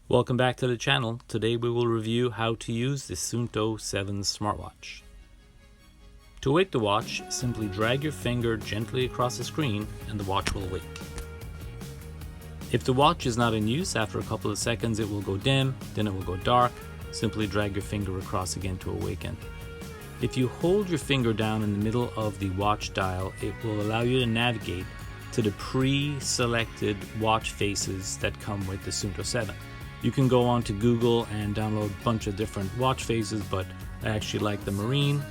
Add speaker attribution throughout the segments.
Speaker 1: Welcome back to the channel. Today we will review how to use the Suunto 7 smartwatch. To wake the watch, simply drag your finger gently across the screen and the watch will wake. If the watch is not in use, after a couple of seconds it will go dim, then it will go dark. Simply drag your finger across again to awaken. If you hold your finger down in the middle of the watch dial, it will allow you to navigate to the pre-selected watch faces that come with the Suunto 7. You can go on to Google and download a bunch of different watch faces, but I actually like the marine.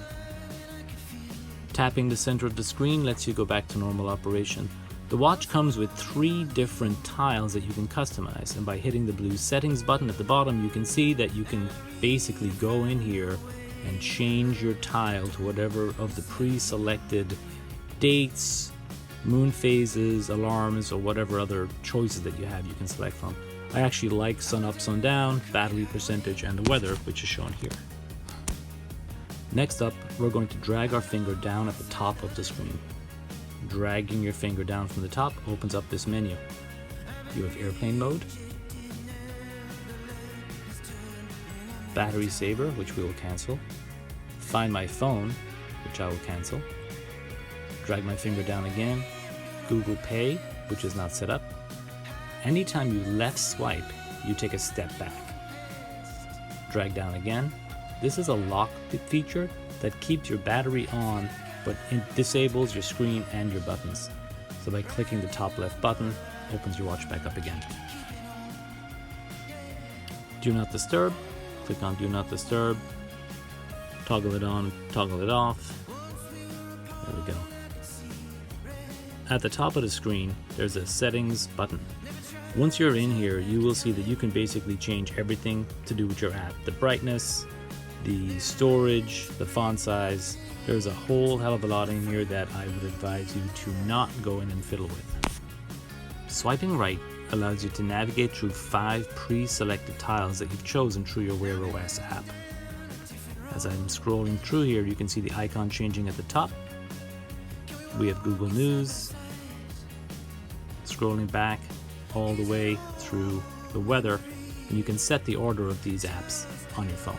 Speaker 1: Tapping the center of the screen lets you go back to normal operation. The watch comes with 3 different tiles that you can customize, and by hitting the blue settings button at the bottom you can see that you can basically go in here and change your tile to whatever of the pre-selected dates, moon phases, alarms, or whatever other choices that you have you can select from. I actually like sun up, sun down, battery percentage, and the weather, which is shown here. Next up, we're going to drag our finger down at the top of the screen. Dragging your finger down from the top opens up this menu. You have airplane mode, battery saver, which we will cancel, find my phone, which I will cancel, drag my finger down again, Google Pay, which is not set up. Anytime you left swipe, you take a step back. Drag down again. This is a lock feature that keeps your battery on, but it disables your screen and your buttons. So by clicking the top left button, opens your watch back up again. Do not disturb. Click on do not disturb. Toggle it on, toggle it off. There we go. At the top of the screen, there's a settings button. Once you're in here, you will see that you can basically change everything to do with your app. The brightness, the storage, the font size. There's a whole hell of a lot in here that I would advise you to not go in and fiddle with. Swiping right allows you to navigate through 5 pre-selected tiles that you've chosen through your Wear OS app. As I'm scrolling through here, you can see the icon changing at the top. We have Google News. Scrolling back all the way through the weather, and you can set the order of these apps on your phone.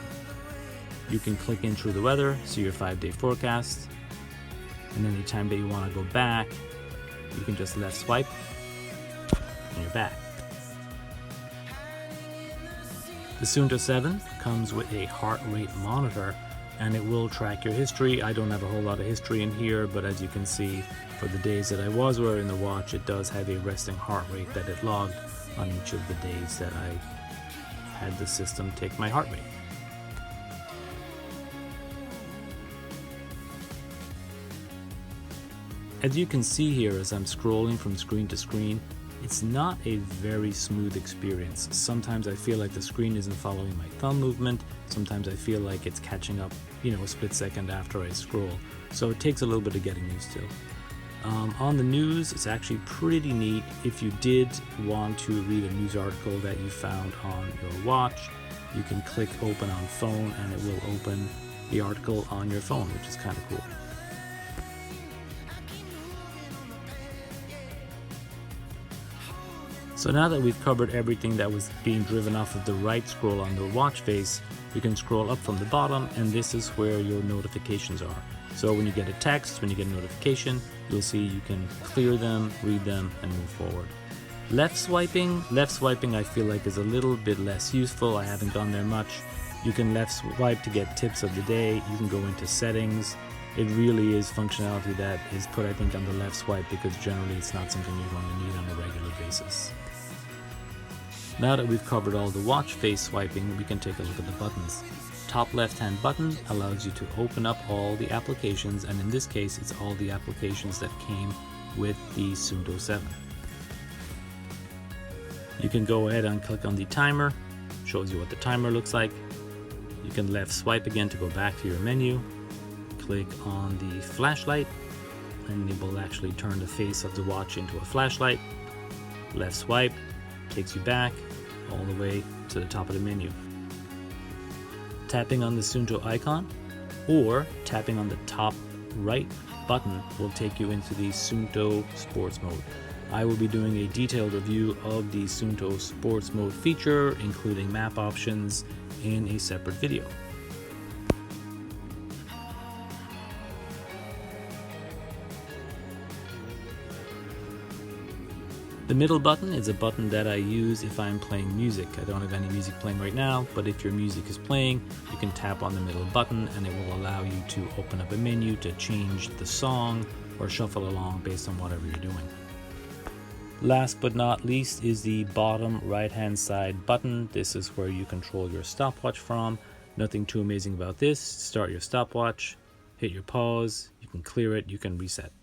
Speaker 1: You can click in through the weather, see your 5-day forecast, and anytime that you want to go back, you can just left swipe, and you're back. The Suunto 7 comes with a heart rate monitor, and it will track your history. I don't have a whole lot of history in here, but as you can see, for the days that I was wearing the watch, it does have a resting heart rate that it logged on each of the days that I had the system take my heart rate. As you can see here, as I'm scrolling from screen to screen, it's not a very smooth experience. Sometimes I feel like the screen isn't following my thumb movement. Sometimes I feel like it's catching up, a split second after I scroll. So it takes a little bit of getting used to. On the news, it's actually pretty neat. If you did want to read a news article that you found on your watch, you can click open on phone and it will open the article on your phone, which is kind of cool. So now that we've covered everything that was being driven off of the right scroll on the watch face, we can scroll up from the bottom, and this is where your notifications are. So when you get a text, when you get a notification, you'll see you can clear them, read them, and move forward. Left swiping I feel like is a little bit less useful. I haven't gone there much. You can left swipe to get tips of the day. You can go into settings. It really is functionality that is put, I think, on the left swipe because generally it's not something you're going to need on a regular basis. Now that we've covered all the watch face swiping, we can take a look at the buttons. Top left hand button allows you to open up all the applications, and in this case it's all the applications that came with the Suunto 7. You can go ahead and click on the timer, shows you what the timer looks like. You can left swipe again to go back to your menu. Click on the flashlight and it will actually turn the face of the watch into a flashlight. Left swipe takes you back all the way to the top of the menu. Tapping on the Suunto icon or tapping on the top right button will take you into the Suunto sports mode. I will be doing a detailed review of the Suunto Sports Mode feature, including map options, in a separate video. The middle button is a button that I use if I'm playing music. I don't have any music playing right now, but if your music is playing, you can tap on the middle button and it will allow you to open up a menu to change the song or shuffle along based on whatever you're doing. Last but not least is the bottom right-hand side button. This is where you control your stopwatch from. Nothing too amazing about this. Start your stopwatch, hit your pause, you can clear it, you can reset.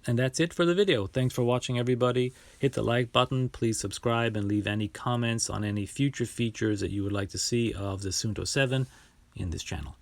Speaker 1: And that's it for the video. Thanks for watching, everybody. Hit the like button, please subscribe, and leave any comments on any future features that you would like to see of the Suunto 7 in this channel.